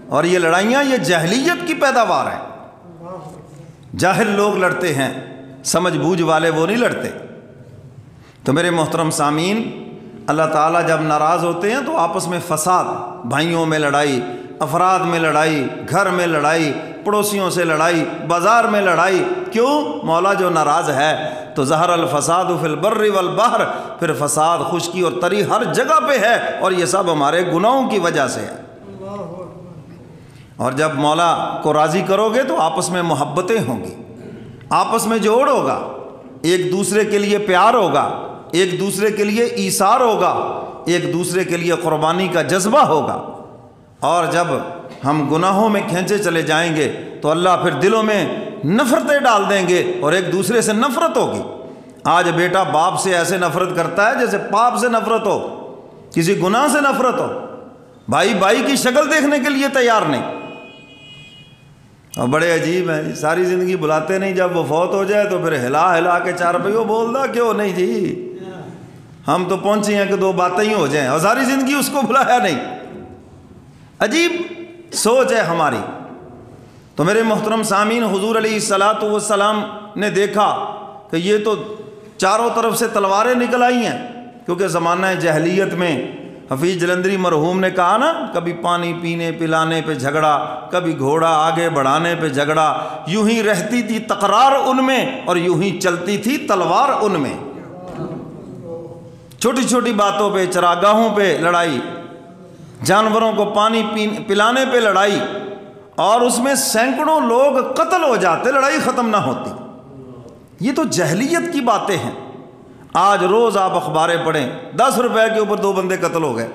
اور یہ لڑائیاں یہ جاہلیت کی پیداوار ہیں. جاہل لوگ لڑتے ہیں، سمجھ بوجھ والے وہ نہیں لڑتے. تو میرے محترم سامعین، اللہ تعالیٰ جب ناراض ہوتے ہیں تو آپس میں فساد، بھائیوں میں لڑائی، افراد میں لڑائی، گھر میں لڑائی، پڑوسیوں سے لڑائی، بازار میں لڑائی. کیوں؟ مولا جو ناراض ہے تو ظہر الفساد فی البر والبحر، پھر فساد خشکی اور تری ہر جگہ پہ ہے، اور یہ سب ہمارے گناہوں کی وجہ سے ہے. اور جب مولا کو راضی کرو گے تو آپس میں محبتیں ہوں گی، آپس میں جوڑ ہوگا، ایک دوسرے کے لیے پیار ہوگا، ایک دوسرے کے لیے ایثار ہوگا، ایک دوسرے کے لیے قربانی کا جذبہ ہوگا. اور جب ہم گناہوں میں کھینچے چلے جائیں گے تو اللہ پھر دلوں میں نفرتیں ڈال دیں گے اور ایک دوسرے سے نفرت ہوگی. آج بیٹا باپ سے ایسے نفرت کرتا ہے جیسے پاپ سے نفرت ہو، کسی گناہ سے نفرت ہو. بھائی بھائی کی شکل دیکھنے کے لیے تیار نہیں. اور بڑے عجیب ہیں، ساری زندگی بلاتے نہیں، جب وہ فوت ہو جائے تو پھر ہلا ہلا کے چار پہیوں بول دا. کیوں نہیں جی، ہم تو پہنچے ہیں کہ دو باتیں ہی ہو جائیں، اور ساری زندگی اس کو بلایا نہیں. عجیب سوچ ہے ہماری. تو میرے محترم سامعین، حضور علیہ الصلاۃ والسلام نے دیکھا کہ یہ تو چاروں طرف سے تلواریں نکل آئی ہیں، کیونکہ زمانہ جاہلیت میں حفیظ جلندری مرحوم نے کہا نا، کبھی پانی پینے پلانے پہ جھگڑا، کبھی گھوڑا آگے بڑھانے پہ جھگڑا، یوں ہی رہتی تھی تکرار ان میں اور یوں ہی چلتی تھی تلوار ان میں. چھوٹی چھوٹی باتوں پہ، چراگاہوں پہ لڑائی، جانوروں کو پانی پلانے پہ لڑائی، اور اس میں سینکڑوں لوگ قتل ہو جاتے، لڑائی ختم نہ ہوتی. یہ تو جاہلیت کی باتیں ہیں. آج روز آپ اخباریں پڑھیں، 10 روپے کے اوپر 2 بندے قتل ہو گئے،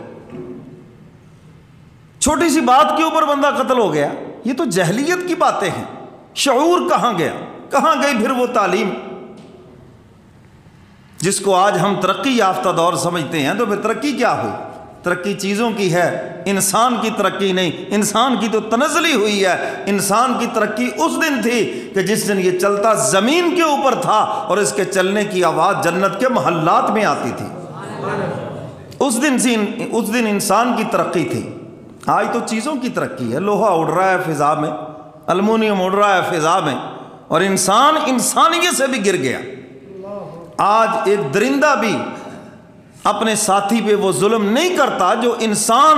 چھوٹی سی بات کے اوپر بندہ قتل ہو گیا. یہ تو جاہلیت کی باتیں ہیں. شعور کہاں گیا؟ کہاں گئی پھر وہ تعلیم جس کو آج ہم ترقی یافتہ دور سمجھتے ہیں؟ تو پھر ترقی کیا ہوئی؟ ترقی چیزوں کی ہے، انسان کی ترقی نہیں. انسان کی تو تنزلی ہوئی ہے. انسان کی ترقی اس دن تھی کہ جس دن یہ چلتا زمین کے اوپر تھا اور اس کے چلنے کی آواز جنت کے محلات میں آتی تھی. اس دن انسان کی ترقی تھی. آج تو چیزوں کی ترقی ہے. لوہا اڑ رہا ہے فضا میں، المونیم اڑ رہا ہے فضا میں، اور انسان انسانیت سے بھی گر گیا. آج ایک درندہ بھی اپنے ساتھی پہ وہ ظلم نہیں کرتا جو انسان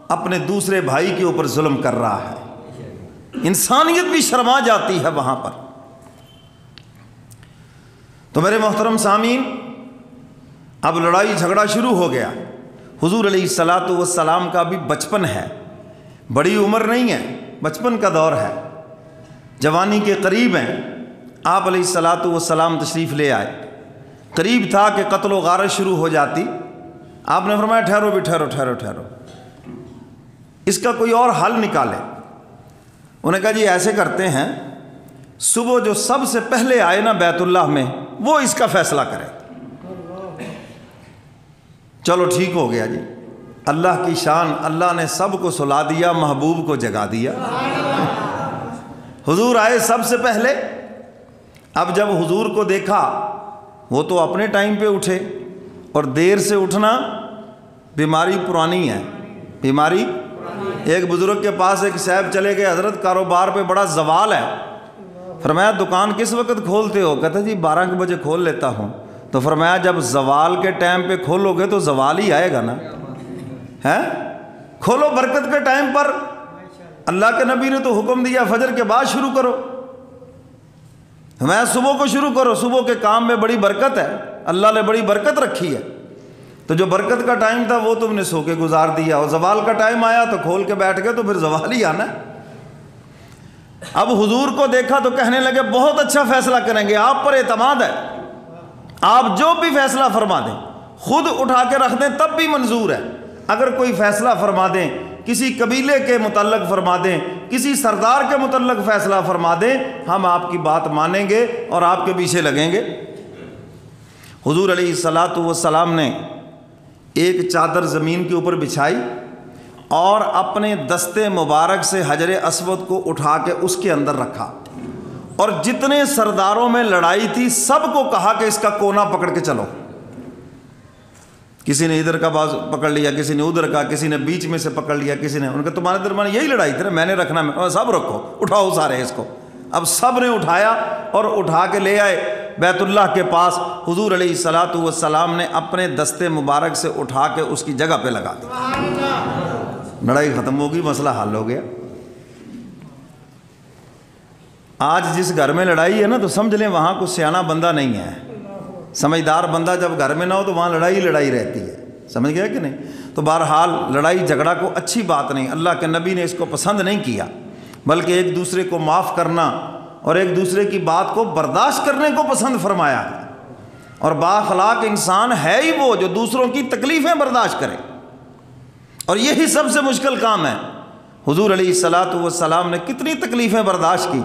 اپنے دوسرے بھائی کے اوپر ظلم کر رہا ہے. انسانیت بھی شرما جاتی ہے وہاں پر. تو میرے محترم سامعین، اب لڑائی جھگڑا شروع ہو گیا. حضور علیہ الصلاۃ والسلام کا بھی بچپن ہے، بڑی عمر نہیں ہے، بچپن کا دور ہے، جوانی کے قریب ہیں. آپ علیہ الصلاۃ والسلام تشریف لے آئے. قریب تھا کہ قتل و غارت شروع ہو جاتی. آپ نے فرمایا ٹھہرو بھی، ٹھہرو ٹھہرو ٹھہرو، اس کا کوئی اور حل نکالے. انہوں نے کہا جی ایسے کرتے ہیں، صبح جو سب سے پہلے آئے نا بیت اللہ میں، وہ اس کا فیصلہ کرے. چلو ٹھیک ہو گیا جی. اللہ کی شان، اللہ نے سب کو سلا دیا، محبوب کو جگا دیا. حضور آئے سب سے پہلے. اب جب حضور کو دیکھا، وہ تو اپنے ٹائم پہ اٹھے، اور دیر سے اٹھنا بیماری پرانی ہے. بیماری، ایک بزرگ کے پاس ایک صاحب چلے گئے، حضرت کاروبار پہ بڑا زوال ہے. فرمایا دکان کس وقت کھولتے ہو؟ کہتا جی 12 بجے کھول لیتا ہوں. تو فرمایا جب زوال کے ٹائم پہ کھولو گے تو زوال ہی آئے گا نا. ہے کھولو برکت کے ٹائم پر. اللہ کے نبی نے تو حکم دیا فجر کے بعد شروع کرو. میں صبح کو شروع کرو، صبح کے کام میں بڑی برکت ہے، اللہ نے بڑی برکت رکھی ہے. تو جو برکت کا ٹائم تھا وہ تم نے سو کے گزار دیا، اور زوال کا ٹائم آیا تو کھول کے بیٹھ گئے، تو پھر زوال ہی آنا. اب حضور کو دیکھا تو کہنے لگے بہت اچھا فیصلہ کریں گے، آپ پر اعتماد ہے، آپ جو بھی فیصلہ فرما دیں، خود اٹھا کے رکھ دیں تب بھی منظور ہے. اگر کوئی فیصلہ فرما دیں، کسی قبیلے کے متعلق فرما دیں، کسی سردار کے متعلق فیصلہ فرما دیں، ہم آپ کی بات مانیں گے اور آپ کے پیچھے لگیں گے. حضور علیہ الصلاۃ والسلام نے ایک چادر زمین کے اوپر بچھائی اور اپنے دستے مبارک سے حجر اسود کو اٹھا کے اس کے اندر رکھا، اور جتنے سرداروں میں لڑائی تھی سب کو کہا کہ اس کا کونا پکڑ کے چلو. کسی نے ادھر کا باز پکڑ لیا، کسی نے ادھر کا، کسی نے بیچ میں سے پکڑ لیا، کسی نے، ان کا تمہارے درمیان یہی لڑائی تھی نا، میں نے رکھنا، میں سب رکھو، اٹھاؤ سارے اس کو۔ اب سب نے اٹھایا اور اٹھا کے لے آئے بیت اللہ کے پاس۔ حضور علیہ الصلوۃ والسلام نے اپنے دستے مبارک سے اٹھا کے اس کی جگہ پہ لگا دیا، لڑائی ختم ہو گئی، مسئلہ حل ہو گیا۔ آج جس گھر میں لڑائی ہے نا تو سمجھ لیں وہاں کوئی سیانا بندہ نہیں ہے، سمجھدار بندہ جب گھر میں نہ ہو تو وہاں لڑائی رہتی ہے، سمجھ گیا کہ نہیں؟ تو بہرحال لڑائی جھگڑا کو اچھی بات نہیں، اللہ کے نبی نے اس کو پسند نہیں کیا، بلکہ ایک دوسرے کو معاف کرنا اور ایک دوسرے کی بات کو برداشت کرنے کو پسند فرمایا ہے۔ اور بااخلاق انسان ہے ہی وہ جو دوسروں کی تکلیفیں برداشت کرے، اور یہی سب سے مشکل کام ہے۔ حضور علیہ الصلوۃ والسلام نے کتنی تکلیفیں برداشت کی،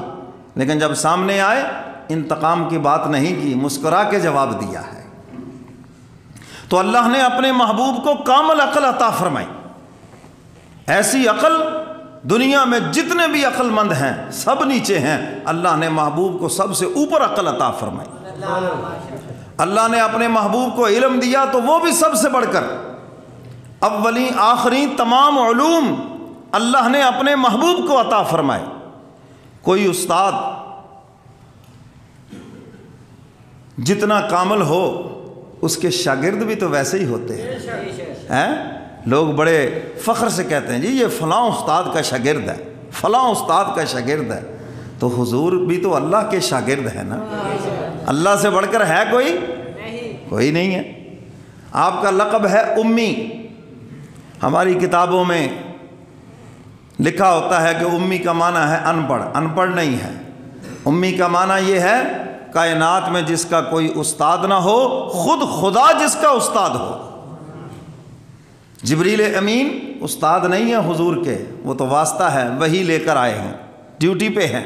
لیکن جب سامنے آئے انتقام کی بات نہیں کی، مسکرا کے جواب دیا ہے۔ تو اللہ نے اپنے محبوب کو کامل عقل عطا فرمائی، ایسی عقل دنیا میں جتنے بھی عقل مند ہیں سب نیچے ہیں، اللہ نے محبوب کو سب سے اوپر عقل عطا فرمائی۔ اللہ نے اپنے محبوب کو علم دیا تو وہ بھی سب سے بڑھ کر، اولین آخرین تمام علوم اللہ نے اپنے محبوب کو عطا فرمائے۔ کوئی استاد جتنا کامل ہو اس کے شاگرد بھی تو ویسے ہی ہوتے ہیں۔ لوگ بڑے فخر سے کہتے ہیں جی یہ فلاں استاد کا شاگرد ہے، فلاں استاد کا شاگرد ہے، تو حضور بھی تو اللہ کے شاگرد ہے نا، اللہ سے بڑھ کر ہے کوئی نہیں ہے۔ آپ کا لقب ہے امی، ہماری کتابوں میں لکھا ہوتا ہے کہ امی کا معنی ہے ان پڑھ نہیں ہے، امی کا معنی یہ ہے کائنات میں جس کا کوئی استاد نہ ہو، خود خدا جس کا استاد ہو۔ جبریل امین استاد نہیں ہے حضور کے، وہ تو واسطہ ہے، وہی لے کر آئے ہیں، ڈیوٹی پہ ہیں۔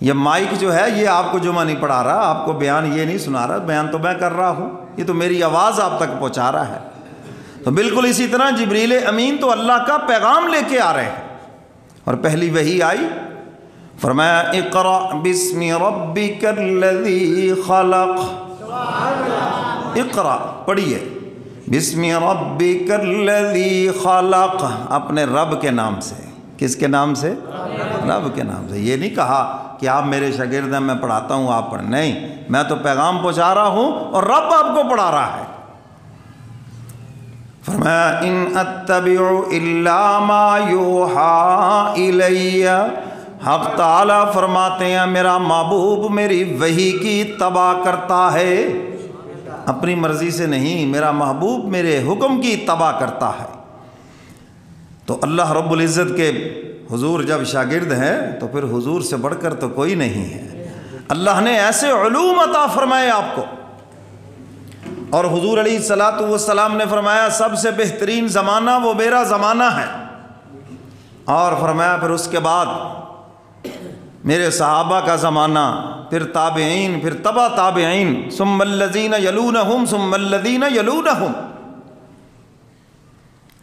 یہ مائک جو ہے یہ آپ کو جمعہ نہیں پڑھا رہا، آپ کو بیان یہ نہیں سنا رہا، بیان تو میں کر رہا ہوں، یہ تو میری آواز آپ تک پہنچا رہا ہے۔ تو بالکل اسی طرح جبریل امین تو اللہ کا پیغام لے کے آ رہے ہیں، اور پہلی وحی آئی، فرمایا اقرأ بسم ربک الذی خلق، اقرأ پڑھیے، بسم ربک الذی خلق، اپنے رب کے نام سے۔ کس کے نام سے؟ رب کے نام سے۔ یہ نہیں کہا کہ آپ میرے شاگرد ہیں میں پڑھاتا ہوں آپ پڑھ، نہیں، میں تو پیغام پہنچا رہا ہوں اور رب آپ کو پڑھا رہا ہے۔ فرمایا ان اتبع الا ما یوحی الی، حق تعالیٰ فرماتے ہیں میرا محبوب میری وحی کی اتباع کرتا ہے، اپنی مرضی سے نہیں، میرا محبوب میرے حکم کی اتباع کرتا ہے۔ تو اللہ رب العزت کے حضور جب شاگرد ہیں تو پھر حضور سے بڑھ کر تو کوئی نہیں ہے۔ اللہ نے ایسے علوم عطا فرمائے آپ کو، اور حضور علیہ الصلوۃ والسلام نے فرمایا سب سے بہترین زمانہ وہ میرا زمانہ ہے، اور فرمایا پھر اس کے بعد میرے صحابہ کا زمانہ، پھر تابعین، پھر تبع تابعین، ثم الذین یلونہم ثم الذین یلونہم۔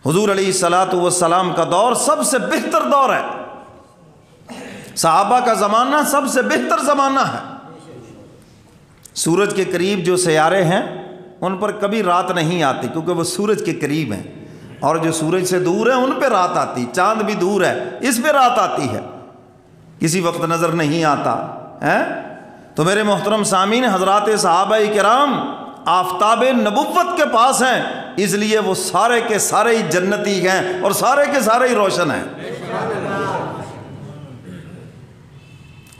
حضور علیہ الصلوۃ والسلام کا دور سب سے بہتر دور ہے، صحابہ کا زمانہ سب سے بہتر زمانہ ہے۔ سورج کے قریب جو سیارے ہیں ان پر کبھی رات نہیں آتی کیونکہ وہ سورج کے قریب ہیں، اور جو سورج سے دور ہیں ان پہ رات آتی، چاند بھی دور ہے اس پہ رات آتی ہے، کسی وقت نظر نہیں آتا ہے۔ تو میرے محترم سامعین، حضرات صحابہ کرام آفتاب نبوت کے پاس ہیں، اس لیے وہ سارے کے سارے ہی جنتی ہیں اور سارے کے سارے ہی روشن ہیں۔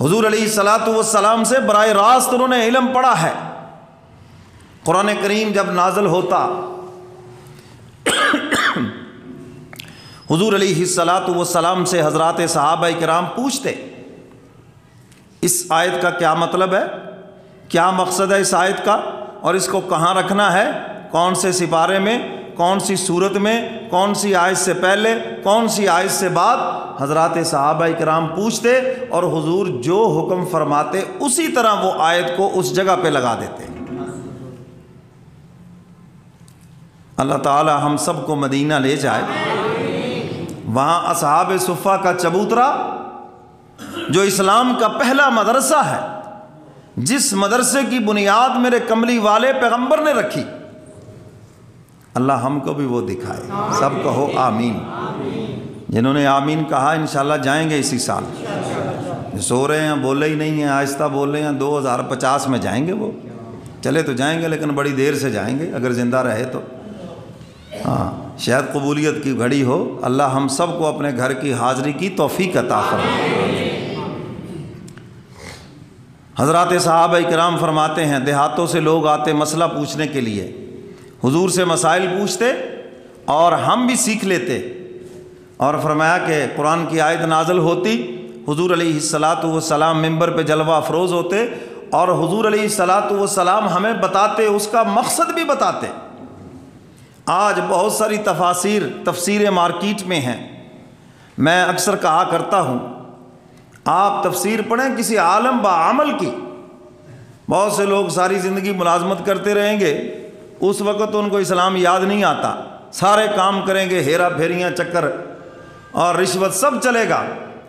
حضور علیہ الصلوۃ والسلام سے براہ راست انہوں نے علم پڑھا ہے۔ قرآن کریم جب نازل ہوتا حضور علیہ الصلوۃ والسلام سے حضرات صحابہ کرام پوچھتے اس آیت کا کیا مطلب ہے، کیا مقصد ہے اس آیت کا، اور اس کو کہاں رکھنا ہے، کون سے سپارے میں، کون سی صورت میں، کون سی آیت سے پہلے، کون سی آیت سے بعد۔ حضرات صحابہ کرام پوچھتے اور حضور جو حکم فرماتے اسی طرح وہ آیت کو اس جگہ پہ لگا دیتے۔ اللہ تعالی ہم سب کو مدینہ لے جائے، وہاں اصحاب صفہ کا چبوترا جو اسلام کا پہلا مدرسہ ہے، جس مدرسے کی بنیاد میرے کملی والے پیغمبر نے رکھی، اللہ ہم کو بھی وہ دکھائے، سب کہو آمین۔ جنہوں نے آمین کہا انشاءاللہ جائیں گے اسی سال، سو رہے ہیں بولے ہی نہیں ہیں، آہستہ بول رہے ہیں 2050 میں جائیں گے، وہ چلے تو جائیں گے لیکن بڑی دیر سے جائیں گے اگر زندہ رہے تو۔ ہاں شاید قبولیت کی گھڑی ہو، اللہ ہم سب کو اپنے گھر کی حاضری کی توفیق عطا فرمائے۔ حضرات صحابہ کرام فرماتے ہیں دیہاتوں سے لوگ آتے مسئلہ پوچھنے کے لیے، حضور سے مسائل پوچھتے اور ہم بھی سیکھ لیتے، اور فرمایا کہ قرآن کی آیت نازل ہوتی، حضور علیہ الصلاۃ والسلام ممبر پہ جلوہ افروز ہوتے اور حضور علیہ الصلاۃ والسلام ہمیں بتاتے، اس کا مقصد بھی بتاتے۔ آج بہت ساری تفسیریں مارکیٹ میں ہیں، میں اکثر کہا کرتا ہوں آپ تفسیر پڑھیں کسی عالم با عمل کی۔ بہت سے لوگ ساری زندگی ملازمت کرتے رہیں گے، اس وقت ان کو اسلام یاد نہیں آتا، سارے کام کریں گے، ہیرا پھیریاں چکر اور رشوت سب چلے گا،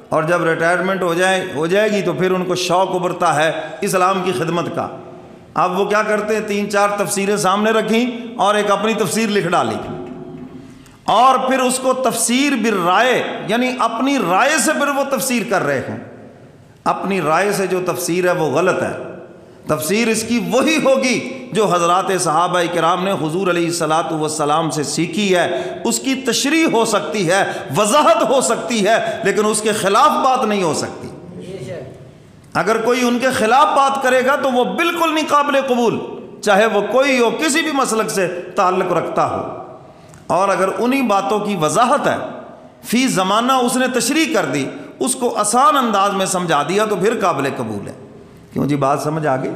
اور جب ریٹائرمنٹ ہو جائے گی تو پھر ان کو شوق ابھرتا ہے اسلام کی خدمت کا۔ اب وہ کیا کرتے ہیں، 3-4 تفسیریں سامنے رکھیں اور ایک اپنی تفسیر لکھ ڈالی، اور پھر اس کو تفسیر بالرائے، یعنی اپنی رائے سے پھر وہ تفسیر کر رہے ہیں۔ اپنی رائے سے جو تفسیر ہے وہ غلط ہے، تفسیر اس کی وہی ہوگی جو حضرات صحابہ کرام نے حضور علیہ الصلاۃ والسلام سے سیکھی ہے، اس کی تشریح ہو سکتی ہے، وضاحت ہو سکتی ہے، لیکن اس کے خلاف بات نہیں ہو سکتی۔ اگر کوئی ان کے خلاف بات کرے گا تو وہ بالکل نہیں قابل قبول، چاہے وہ کوئی ہو، کسی بھی مسلک سے تعلق رکھتا ہو۔ اور اگر انہی باتوں کی وضاحت ہے، فی زمانہ اس نے تشریح کر دی، اس کو آسان انداز میں سمجھا دیا، تو پھر قابل قبول ہے۔ کیوں جی بات سمجھ آ گئی؟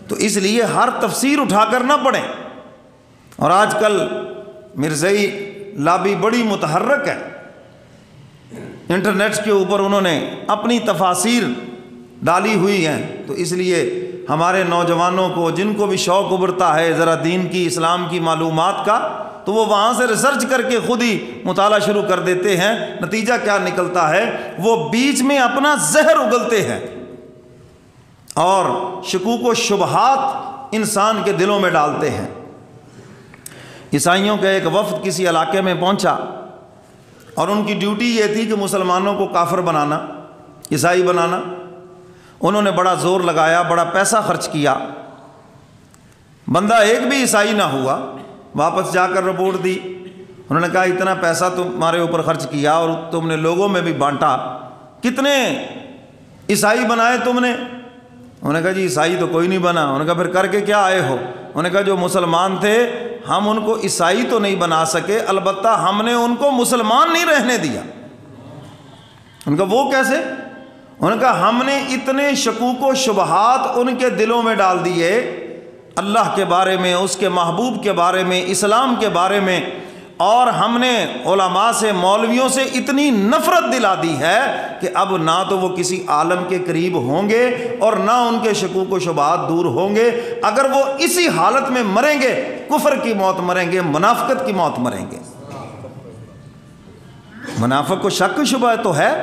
تو اس لیے ہر تفسیر اٹھا کر نہ پڑھیں۔ اور آج کل مرزائی لابی بڑی متحرک ہے، انٹرنیٹ کے اوپر انہوں نے اپنی تفاسیر ڈالی ہوئی ہیں، تو اس لیے ہمارے نوجوانوں کو جن کو بھی شوق ابھرتا ہے ذرا دین کی، اسلام کی معلومات کا، تو وہ وہاں سے ریسرچ کر کے خود ہی مطالعہ شروع کر دیتے ہیں۔ نتیجہ کیا نکلتا ہے، وہ بیچ میں اپنا زہر اگلتے ہیں اور شکوک و شبہات انسان کے دلوں میں ڈالتے ہیں۔ عیسائیوں کا ایک وفد کسی علاقے میں پہنچا اور ان کی ڈیوٹی یہ تھی کہ مسلمانوں کو کافر بنانا، عیسائی بنانا۔ انہوں نے بڑا زور لگایا، بڑا پیسہ خرچ کیا، بندہ ایک بھی عیسائی نہ ہوا۔ واپس جا کر رپورٹ دی، انہوں نے کہا اتنا پیسہ تمہارے اوپر خرچ کیا اور تم نے لوگوں میں بھی بانٹا، کتنے عیسائی بنائے تم نے؟ انہوں نے کہا جی عیسائی تو کوئی نہیں بنا۔ انہوں نے کہا پھر کر کے کیا آئے ہو؟ انہوں نے کہا جو مسلمان تھے ہم ان کو عیسائی تو نہیں بنا سکے، البتہ ہم نے ان کو مسلمان نہیں رہنے دیا۔ ان کا وہ کیسے؟ انہوں نے کہا ہم نے اتنے شکوک و شبہات ان کے دلوں میں ڈال دیے اللہ کے بارے میں، اس کے محبوب کے بارے میں، اسلام کے بارے میں، اور ہم نے علماء سے، مولویوں سے اتنی نفرت دلا دی ہے کہ اب نہ تو وہ کسی عالم کے قریب ہوں گے اور نہ ان کے شکوک و شبہات دور ہوں گے۔ اگر وہ اسی حالت میں مریں گے، کفر کی موت مریں گے، منافقت کی موت مریں گے۔ منافق کو شک و شبہ تو ہے۔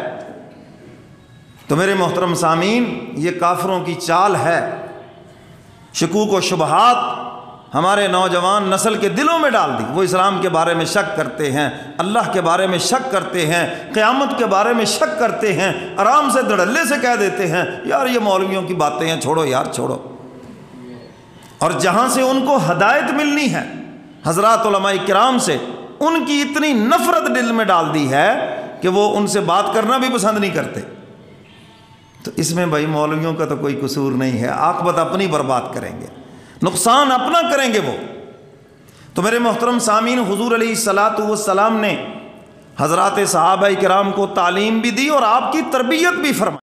تو میرے محترم سامعین، یہ کافروں کی چال ہے۔ شکوک و شبہات ہمارے نوجوان نسل کے دلوں میں ڈال دی، وہ اسلام کے بارے میں شک کرتے ہیں، اللہ کے بارے میں شک کرتے ہیں، قیامت کے بارے میں شک کرتے ہیں، آرام سے دھڑلے سے کہہ دیتے ہیں یار یہ مولویوں کی باتیں ہیں، چھوڑو یار چھوڑو۔ اور جہاں سے ان کو ہدایت ملنی ہے حضرات علماء کرام سے، ان کی اتنی نفرت دل میں ڈال دی ہے کہ وہ ان سے بات کرنا بھی پسند نہیں کرتے۔ تو اس میں بھائی مولویوں کا تو کوئی قصور نہیں ہے، عاقبت اپنی برباد کریں گے، نقصان اپنا کریں گے وہ۔ تو میرے محترم سامعین، حضور علیہ الصلاۃ والسلام نے حضرات صحابہ کرام کو تعلیم بھی دی اور آپ کی تربیت بھی فرمائی۔